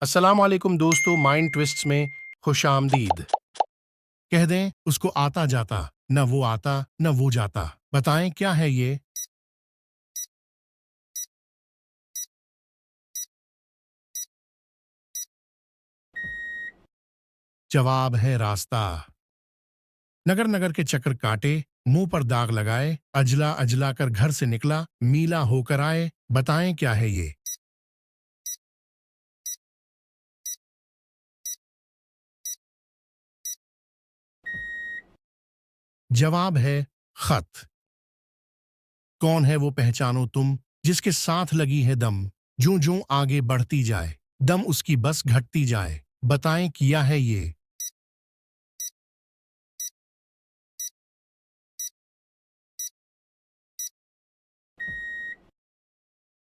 अस्सलाम वालेकुम दोस्तों, माइंड ट्विस्ट्स में खुशामदीद। कह दें उसको आता जाता, न वो आता न वो जाता। बताएं क्या है ये? जवाब है रास्ता। नगर नगर के चक्कर काटे, मुंह पर दाग लगाए, अजला अजला कर घर से निकला, मीला होकर आए। बताएं क्या है ये? जवाब है खत। कौन है वो पहचानो तुम, जिसके साथ लगी है दम, जूं जूं आगे बढ़ती जाए, दम उसकी बस घटती जाए। बताएं किया है ये?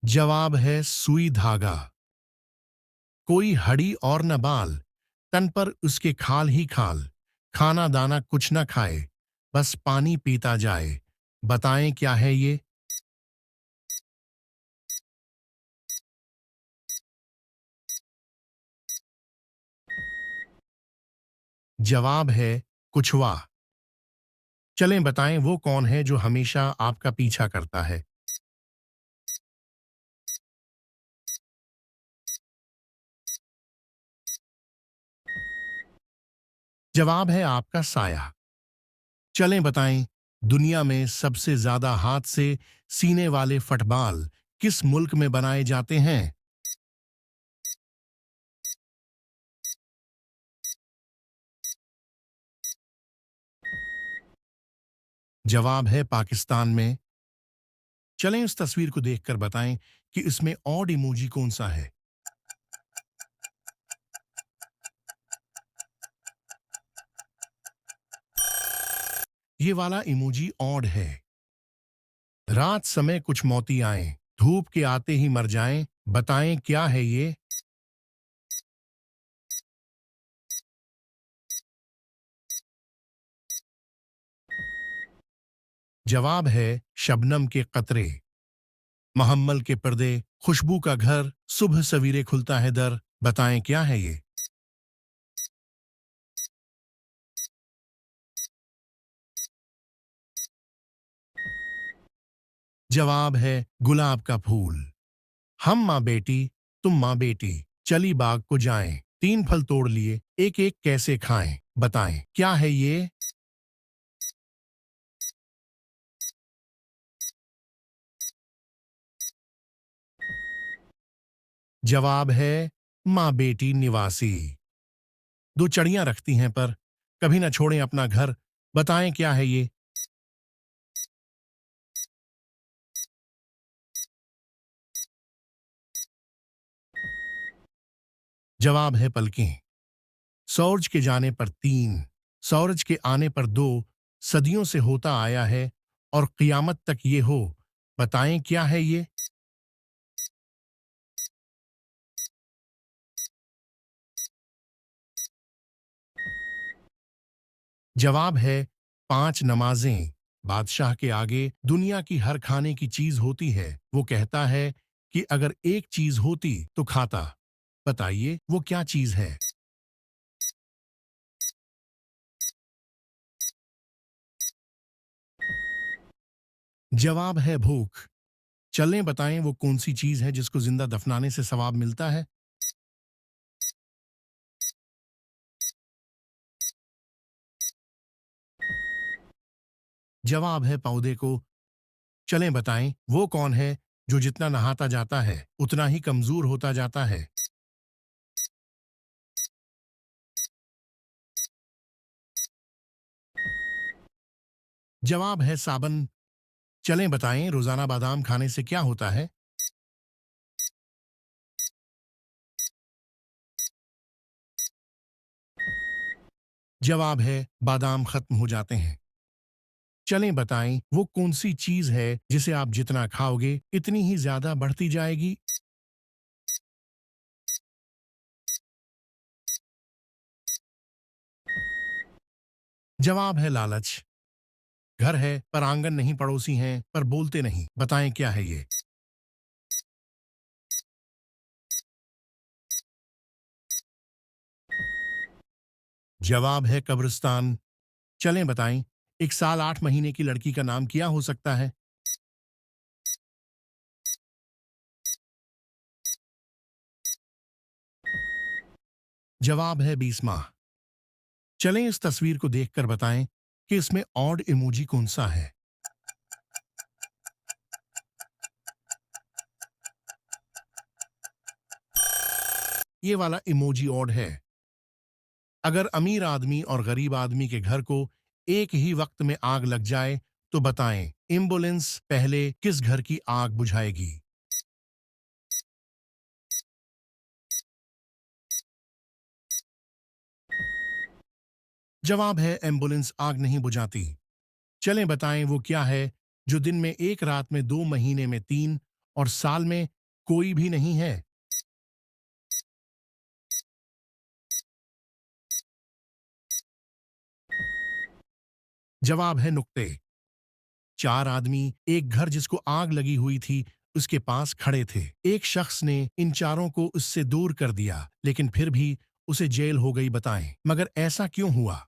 जवाब है सुई धागा। कोई हड्डी और न बाल, तन पर उसके खाल ही खाल, खाना दाना कुछ न खाए, बस पानी पीता जाए। बताएं क्या है ये? जवाब है कुछवा। चलें बताएं वो कौन है जो हमेशा आपका पीछा करता है? जवाब है आपका साया। चलें बताएं दुनिया में सबसे ज्यादा हाथ से सीने वाले फुटबॉल किस मुल्क में बनाए जाते हैं? जवाब है पाकिस्तान में। चलें उस तस्वीर को देखकर बताएं कि इसमें ऑड इमोजी कौन सा है? ये वाला इमोजी ऑड है। रात समय कुछ मोती आए, धूप के आते ही मर जाएं। बताएं क्या है ये? जवाब है शबनम के कतरे। मोहम्मल के पर्दे, खुशबू का घर, सुबह सवेरे खुलता है दर। बताएं क्या है ये? जवाब है गुलाब का फूल। हम माँ बेटी, तुम माँ बेटी, चली बाग को जाएं, तीन फल तोड़ लिए, एक एक कैसे खाएं। बताएं क्या है ये? जवाब है माँ बेटी निवासी। दो चिड़ियां रखती हैं पर कभी ना छोड़ें अपना घर। बताएं क्या है ये? जवाब है पलकें। सूरज के जाने पर तीन, सूरज के आने पर दो, सदियों से होता आया है और कियामत तक ये हो। बताएं क्या है ये? जवाब है पांच नमाजें। बादशाह के आगे दुनिया की हर खाने की चीज होती है। वो कहता है कि अगर एक चीज होती तो खाता। बताइए वो क्या चीज है? जवाब है भूख। चलें बताएं वो कौन सी चीज है जिसको जिंदा दफनाने से सवाब मिलता है? जवाब है पौधे को। चलें बताएं वो कौन है जो जितना नहाता जाता है उतना ही कमजोर होता जाता है? जवाब है साबन। चलें बताएं रोजाना बादाम खाने से क्या होता है? जवाब है बादाम खत्म हो जाते हैं। चलें बताएं वो कौन सी चीज है जिसे आप जितना खाओगे इतनी ही ज्यादा बढ़ती जाएगी? जवाब है लालच। घर है पर आंगन नहीं, पड़ोसी हैं पर बोलते नहीं। बताएं क्या है ये? जवाब है कब्रिस्तान। चलें बताएं, 1 साल 8 महीने की लड़की का नाम क्या हो सकता है? जवाब है 20 माह। चलें इस तस्वीर को देखकर बताएं कि इसमें ऑड इमोजी कौन सा है। ये वाला इमोजी ऑड है। अगर अमीर आदमी और गरीब आदमी के घर को एक ही वक्त में आग लग जाए तो बताएं, एम्बुलेंस पहले किस घर की आग बुझाएगी? जवाब है एम्बुलेंस आग नहीं बुझाती। चलें बताएं वो क्या है जो दिन में एक, रात में 2, महीने में 3 और साल में कोई भी नहीं है। जवाब है नुक्ते। 4 आदमी एक घर जिसको आग लगी हुई थी उसके पास खड़े थे। एक शख्स ने इन चारों को उससे दूर कर दिया लेकिन फिर भी उसे जेल हो गई। बताएं मगर ऐसा क्यों हुआ?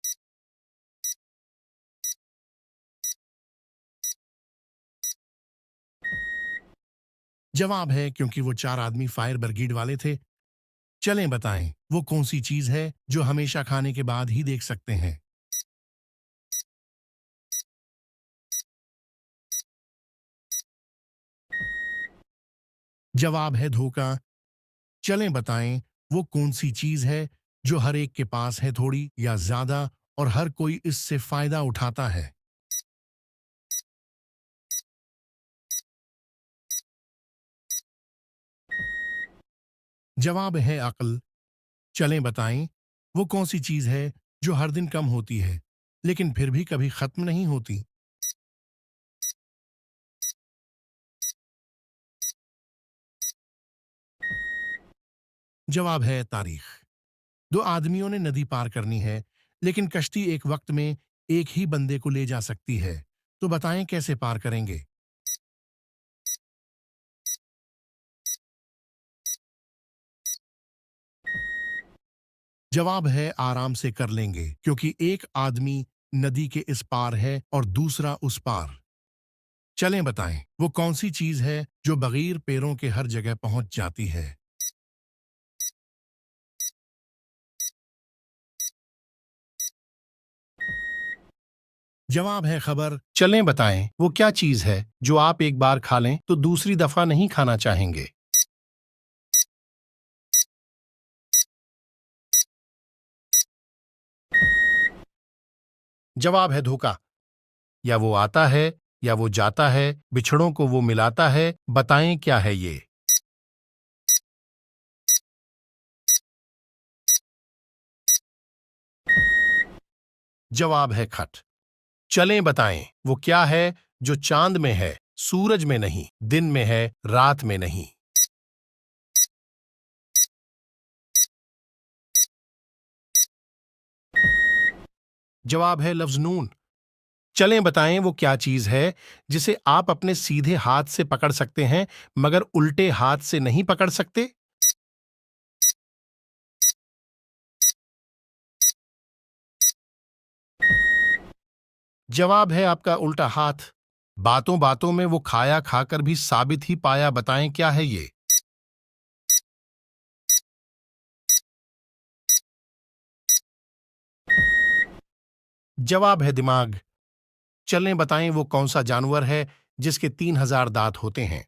जवाब है क्योंकि वो 4 आदमी फायर ब्रिगेड वाले थे। चलें बताएं वो कौन सी चीज है जो हमेशा खाने के बाद ही देख सकते हैं। जवाब है धोखा। चलें बताएं वो कौन सी चीज है जो हर एक के पास है, थोड़ी या ज्यादा, और हर कोई इससे फायदा उठाता है। जवाब है अक्ल। चलें बताएं वो कौन सी चीज है जो हर दिन कम होती है लेकिन फिर भी कभी खत्म नहीं होती। जवाब है तारीख। 2 आदमियों ने नदी पार करनी है लेकिन कश्ती एक वक्त में एक ही बंदे को ले जा सकती है। तो बताएं कैसे पार करेंगे? जवाब है आराम से कर लेंगे क्योंकि एक आदमी नदी के इस पार है और दूसरा उस पार। चलें बताएं वो कौन सी चीज है जो बगैर पैरों के हर जगह पहुंच जाती है। जवाब है खबर। चलें बताएं वो क्या चीज है जो आप एक बार खा लें तो दूसरी दफा नहीं खाना चाहेंगे। जवाब है धोखा। या वो आता है या वो जाता है, बिछड़ों को वो मिलाता है। बताएं क्या है ये? जवाब है खट। चलें बताएं वो क्या है जो चांद में है, सूरज में नहीं, दिन में है, रात में नहीं। जवाब है लफ्ज नून। चलें बताएं वो क्या चीज है जिसे आप अपने सीधे हाथ से पकड़ सकते हैं मगर उल्टे हाथ से नहीं पकड़ सकते। जवाब है आपका उल्टा हाथ। बातों बातों में वो खाया खाकर भी साबित ही पाया। बताएं क्या है ये? जवाब है दिमाग। चलें बताएं वो कौन सा जानवर है जिसके 3000 दांत होते हैं।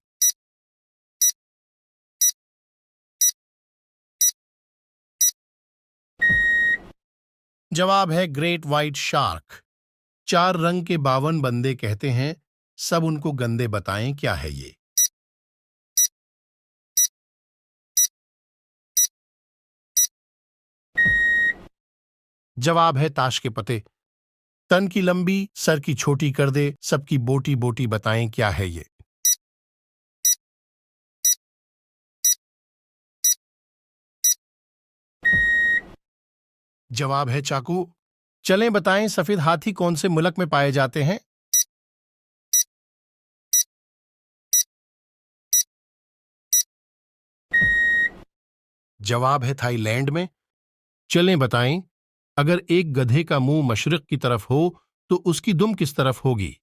जवाब है ग्रेट व्हाइट शार्क। 4 रंग के 52 बंदे कहते हैं सब उनको गंदे। बताएं क्या है ये? जवाब है ताश के पते। तन की लंबी सर की छोटी कर दे सबकी बोटी बोटी। बताएं क्या है ये? जवाब है चाकू। चलें बताएं सफेद हाथी कौन से मुल्क में पाए जाते हैं। जवाब है थाईलैंड में। चलें बताएं अगर एक गधे का मुंह मशरिक की तरफ हो तो उसकी दुम किस तरफ होगी?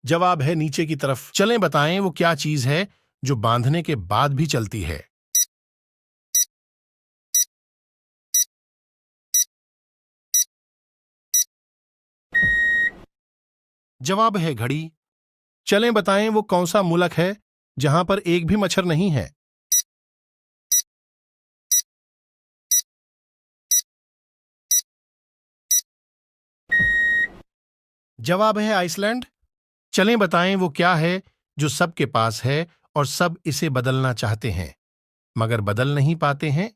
जवाब है नीचे की तरफ। चलें बताएं वो क्या चीज है जो बांधने के बाद भी चलती है? जवाब है घड़ी। चलें बताएं वो कौन सा मुल्क है जहां पर एक भी मच्छर नहीं है? जवाब है आइसलैंड। चलें बताएं वो क्या है जो सबके पास है और सब इसे बदलना चाहते हैं मगर बदल नहीं पाते हैं?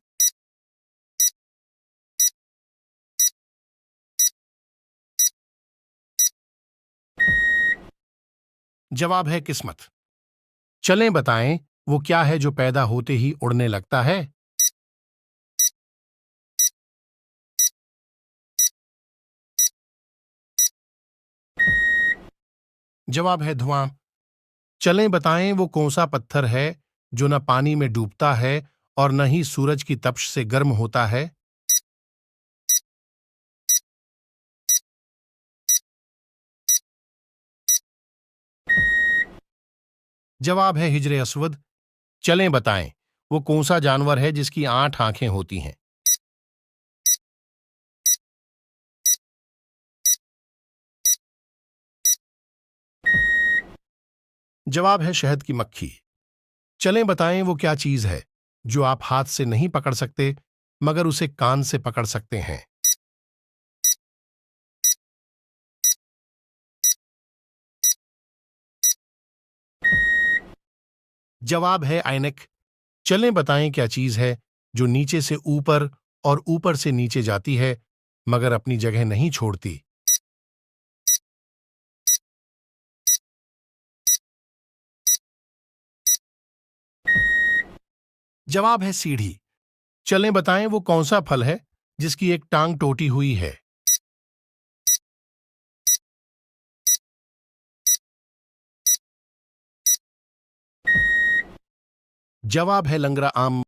जवाब है किस्मत। चलें बताएं वो क्या है जो पैदा होते ही उड़ने लगता है? जवाब है धुआं। चलें बताएं वो कौन सा पत्थर है जो न पानी में डूबता है और न ही सूरज की तपिश से गर्म होता है? जवाब है हिजरे अस्वद। चलें बताएं वो कौन सा जानवर है जिसकी 8 आंखें होती हैं? जवाब है शहद की मक्खी। चलें बताएं वो क्या चीज है जो आप हाथ से नहीं पकड़ सकते मगर उसे कान से पकड़ सकते हैं? जवाब है ऐनक। चलें बताएं क्या चीज है जो नीचे से ऊपर और ऊपर से नीचे जाती है मगर अपनी जगह नहीं छोड़ती? जवाब है सीढ़ी। चलें बताएं वो कौन सा फल है जिसकी एक टांग टूटी हुई है? जवाब है लंगड़ा आम।